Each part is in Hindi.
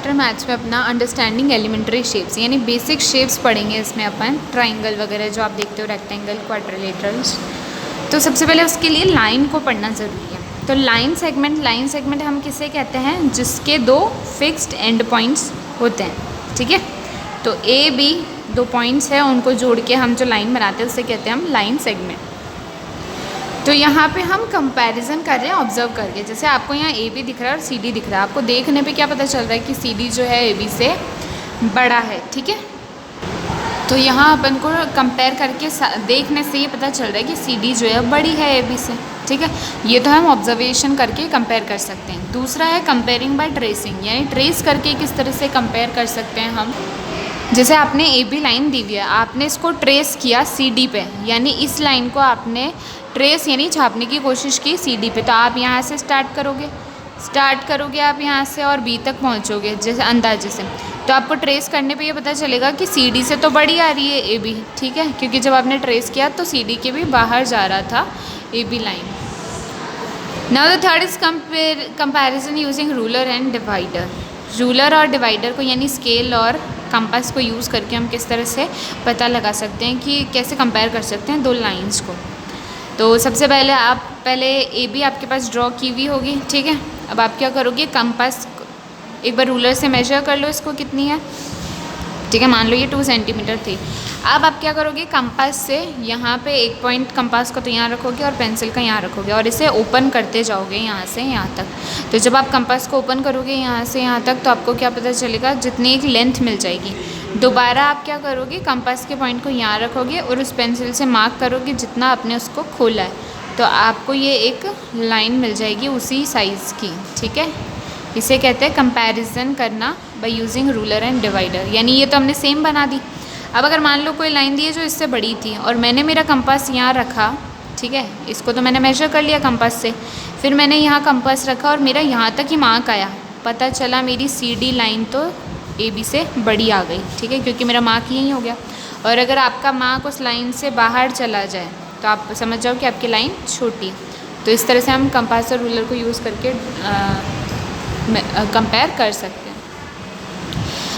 चैप्टर मैथ्स में अपना अंडरस्टैंडिंग एलिमेंट्री शेप्स यानी बेसिक शेप्स पढ़ेंगे इसमें अपन। ट्राइंगल वगैरह जो आप देखते हो, रेक्टेंगल, क्वाड्रिलेटरल्स। तो सबसे पहले उसके लिए लाइन को पढ़ना ज़रूरी है। तो लाइन सेगमेंट हम किसे कहते हैं? जिसके दो फिक्स्ड एंड पॉइंट्स होते हैं, ठीक है। तो ए बी दो पॉइंट्स हैं, उनको जोड़ के हम जो लाइन बनाते हैं उसे कहते हैं हम लाइन सेगमेंट। तो यहाँ पे हम कंपैरिजन कर रहे हैं ऑब्जर्व करके। जैसे आपको यहाँ ए बी दिख रहा है और सी डी दिख रहा है, आपको देखने पे क्या पता चल रहा है कि सी डी जो है ए बी से बड़ा है, ठीक है। तो यहाँ अपन को कंपेयर करके देखने से ये पता चल रहा है कि सी डी जो है बड़ी है ए बी से, ठीक है। ये तो हम ऑब्जर्वेशन करके कंपेयर कर सकते हैं। दूसरा है कंपेयरिंग बाय ट्रेसिंग, यानी ट्रेस करके किस तरह से कंपेयर कर सकते हैं हम। जैसे आपने ए बी लाइन दी हुई है, आपने इसको ट्रेस किया सी डी पे, यानी इस लाइन को आपने ट्रेस यानी छापने की कोशिश की सी डी पे। तो आप यहाँ से स्टार्ट करोगे आप यहाँ से और बी तक पहुँचोगे जैसे अंदाजे से। तो आपको ट्रेस करने पे ये पता चलेगा कि सी डी से तो बड़ी आ रही है ए बी, ठीक है, क्योंकि जब आपने ट्रेस किया तो सी डी के भी बाहर जा रहा था A B line. Now the third is comparison using ruler and divider. Ruler और डिवाइडर को यानी स्केल और कंपास को यूज़ करके हम किस तरह से पता लगा सकते हैं कि कैसे कंपेयर कर सकते हैं दो लाइंस को। तो सबसे पहले ए बी आपके पास ड्रॉ की हुई होगी, ठीक है। अब आप क्या करोगे, कंपास एक बार रूलर से मेजर कर लो इसको कितनी है, ठीक है। मान लो ये 2 सेंटीमीटर थी। अब आप क्या करोगे, कंपास से यहाँ पे एक पॉइंट कंपास का तो यहाँ रखोगे और पेंसिल का यहाँ रखोगे और इसे ओपन करते जाओगे यहाँ से यहाँ तक। तो जब आप कंपास को ओपन करोगे यहाँ से यहाँ तक तो आपको क्या पता चलेगा, जितनी एक लेंथ मिल जाएगी। दोबारा आप क्या करोगे, कंपास के पॉइंट को यहाँ रखोगे और उस पेंसिल से मार्क करोगे जितना आपने उसको खोला है, तो आपको ये एक लाइन मिल जाएगी उसी साइज़ की, ठीक है। इसे कहते हैं कंपैरिजन करना by using ruler and divider. यानी ये तो हमने सेम बना दी। अब अगर मान लो कोई लाइन दी है जो इससे बड़ी थी और मैंने मेरा कंपास यहाँ रखा, ठीक है, इसको तो मैंने मेजर कर लिया कंपास से, फिर मैंने यहाँ कंपास रखा और मेरा यहाँ तक ही मार्क आया, पता चला मेरी सी डी लाइन तो ए बी से बड़ी आ गई, ठीक है, क्योंकि मेरा मार्क यहीं हो गया। और अगर आपका मार्क उस लाइन से बाहर चला जाए तो आप समझ जाओ कि आपकी लाइन छोटी। तो इस तरह से हम कंपास और रूलर को यूज़ करके कंपेयर कर सकते हैं।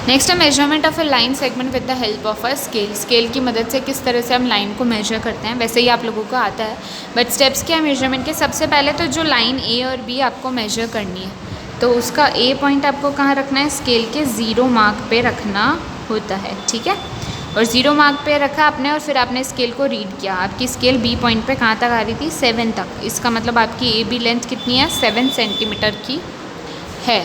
नेक्स्ट है measurement of A line segment with the help of a scale. Scale की मदद से किस तरह से हम लाइन को मेजर करते हैं, वैसे ही आप लोगों को आता है, बट स्टेप्स क्या है मेजरमेंट के। सबसे पहले तो जो लाइन ए और बी आपको मेजर करनी है, तो उसका ए पॉइंट आपको कहाँ रखना है, स्केल के 0 मार्क पे रखना होता है, ठीक है। और 0 मार्क पे रखा आपने और फिर आपने स्केल को रीड किया। आपकी स्केल बी पॉइंट पे कहाँ तक आ रही थी, 7 तक। इसका मतलब आपकी ए बी लेंथ कितनी है, 7 सेंटीमीटर की है।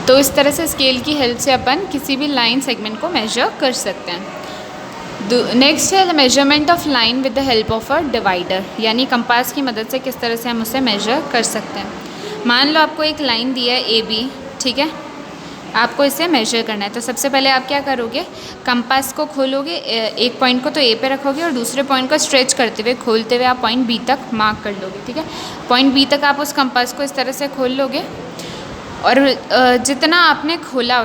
तो इस तरह से स्केल की हेल्प से अपन किसी भी लाइन सेगमेंट को मेजर कर सकते हैं। नेक्स्ट है the measurement of line with the help of a divider, यानी कंपास की मदद से किस तरह से हम उसे मेजर कर सकते हैं। मान लो आपको एक लाइन दी है ए बी, ठीक है, आपको इसे मेजर करना है। तो सबसे पहले आप क्या करोगे, कंपास को खोलोगे, एक पॉइंट को तो ए पे रखोगे और दूसरे पॉइंट को स्ट्रेच करते हुए खोलते हुए आप पॉइंट बी तक मार्क कर लोगे, ठीक है। पॉइंट बी तक आप उस कंपास को इस तरह से खोल लोगे और जितना आपने खोला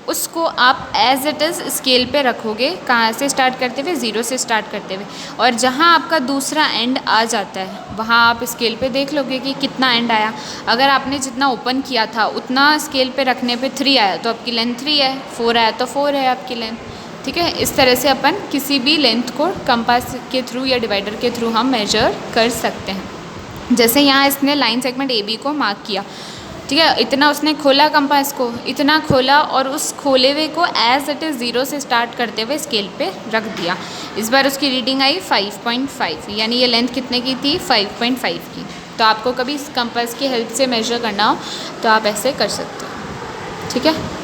उसको आप एज इट इज़ स्केल पे रखोगे। कहाँ से स्टार्ट करते हुए, 0 से स्टार्ट करते हुए, और जहाँ आपका दूसरा एंड आ जाता है वहाँ आप स्केल पे देख लोगे कि कितना एंड आया। अगर आपने जितना ओपन किया था उतना स्केल पे रखने पे 3 आया तो आपकी लेंथ 3 है, 4 आया तो 4 है आपकी लेंथ, ठीक है। इस तरह से अपन किसी भी लेंथ को कंपास के थ्रू या डिवाइडर के थ्रू हम मेजर कर सकते हैं। जैसे यहाँ इसने लाइन सेगमेंट ए बी को मार्क किया, ठीक है, इतना उसने खोला कंपास को, इतना खोला और उस खोले हुए को एज इट इज़ 0 से स्टार्ट करते हुए स्केल पे रख दिया। इस बार उसकी रीडिंग आई 5.5, यानी ये लेंथ कितने की थी, 5.5 की। तो आपको कभी इस कंपास की हेल्प से मेजर करना हो तो आप ऐसे कर सकते हो, ठीक है।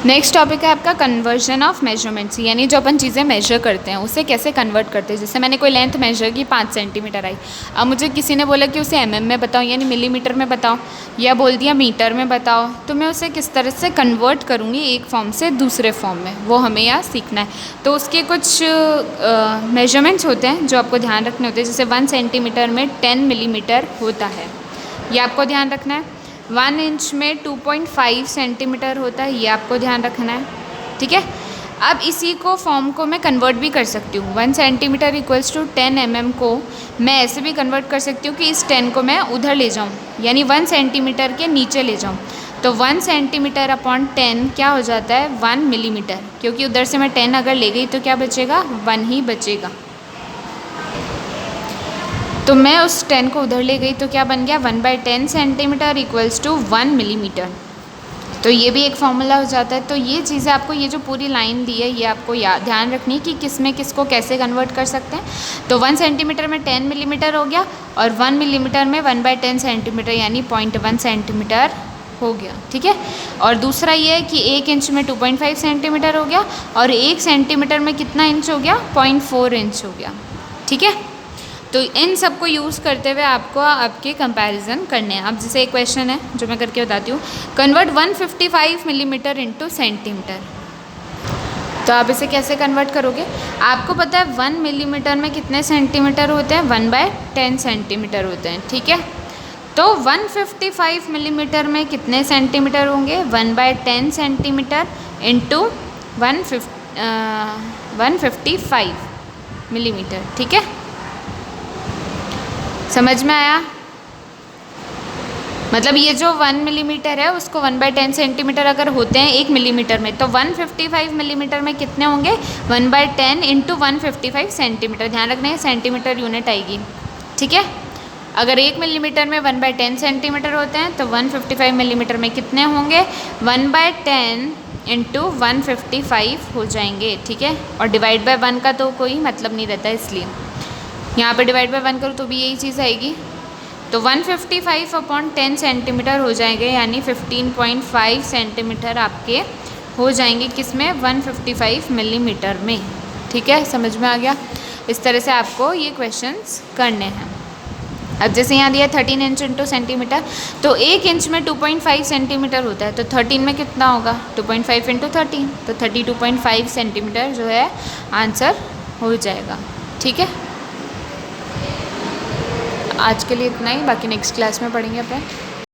नेक्स्ट टॉपिक है आपका कन्वर्जन ऑफ मेजरमेंट्स, यानी जो अपन चीज़ें मेजर करते हैं उसे कैसे कन्वर्ट करते हैं। जैसे मैंने कोई लेंथ मेजर की 5 सेंटीमीटर आई, अब मुझे किसी ने बोला कि उसे mm में बताओ यानी मिलीमीटर में बताओ, या बोल दिया मीटर में बताओ, तो मैं उसे किस तरह से कन्वर्ट करूँगी एक फॉर्म से दूसरे फॉर्म में, वो हमें यहाँ सीखना है। तो उसके कुछ मेजरमेंट्स होते हैं जो आपको ध्यान रखने होते हैं। जैसे 1 सेंटीमीटर में 10 मिलीमीटर होता है, ये आपको ध्यान रखना है। 1 इंच में 2.5 सेंटीमीटर होता है, ये आपको ध्यान रखना है, ठीक है। अब इसी को फॉर्म को मैं कन्वर्ट भी कर सकती हूँ। 1 सेंटीमीटर इक्वल्स टू 10 mm को मैं ऐसे भी कन्वर्ट कर सकती हूँ कि इस 10 को मैं उधर ले जाऊँ, यानी 1 सेंटीमीटर के नीचे ले जाऊँ। तो 1 सेंटीमीटर अपॉन 10 क्या हो जाता है 1 मिलीमीटर, क्योंकि उधर से मैं 10 अगर ले गई तो क्या बचेगा 1 ही बचेगा। तो मैं उस 10 को उधर ले गई तो क्या बन गया 1/10 सेंटीमीटर इक्वल्स टू 1 मिलीमीटर। तो ये भी एक फॉर्मूला हो जाता है। तो ये चीज़ें आपको, ये जो पूरी लाइन दी है ये आपको ध्यान रखनी है कि किस में किसको कैसे कन्वर्ट कर सकते हैं। तो 1 सेंटीमीटर में 10 मिलीमीटर हो गया और 1 मिलीमीटर में 1/10 सेंटीमीटर यानी 0.1 सेंटीमीटर हो गया, ठीक है। और दूसरा ये है कि 1 इंच में 2.5 सेंटीमीटर हो गया और 1 सेंटीमीटर में कितना इंच हो गया 0.4 इंच हो गया, ठीक है। तो इन सब को यूज़ करते हुए आपको आपके कंपैरिजन करने हैं। अब जैसे एक क्वेश्चन है जो मैं करके बताती हूँ, कन्वर्ट 155 मिलीमीटर इंटू सेंटीमीटर। तो आप इसे कैसे कन्वर्ट करोगे, आपको पता है 1 मिलीमीटर में कितने सेंटीमीटर होते हैं 1/10 सेंटीमीटर होते हैं, ठीक है। तो 155 मिलीमीटर में कितने सेंटीमीटर होंगे 1/10 सेंटीमीटर इंटू 155 मिलीमीटर, ठीक है। समझ में आया, मतलब ये जो 1 मिलीमीटर है उसको 1/10 सेंटीमीटर अगर होते हैं 1 मिलीमीटर में, तो 155 मिलीमीटर में कितने होंगे 1/10 इंटू 155 सेंटीमीटर। ध्यान रखना है सेंटीमीटर यूनिट आएगी, ठीक है। अगर 1 मिलीमीटर में 1/10 सेंटीमीटर होते हैं तो 155 मिलीमीटर में कितने होंगे 1/10 इंटू 155 हो जाएंगे, ठीक है। और डिवाइड बाय 1 का तो कोई मतलब नहीं रहता, इसलिए यहाँ पे डिवाइड बाय 1 करो तो भी यही चीज़ आएगी। तो 155 अपॉन 10 सेंटीमीटर हो जाएंगे, यानी 15.5 सेंटीमीटर आपके हो जाएंगे किस में 155 मिलीमीटर में, ठीक है। समझ में आ गया। इस तरह से आपको ये क्वेश्चंस करने हैं। अब जैसे यहाँ दिया 13 इंच इंटू सेंटीमीटर, तो 1 इंच में 2.5 सेंटीमीटर होता है, तो 13 में कितना होगा 2.5 इंटू 13, तो 32.5 सेंटीमीटर जो है आंसर हो जाएगा, ठीक है। आज के लिए इतना ही, बाकी नेक्स्ट क्लास में पढ़ेंगे अपन।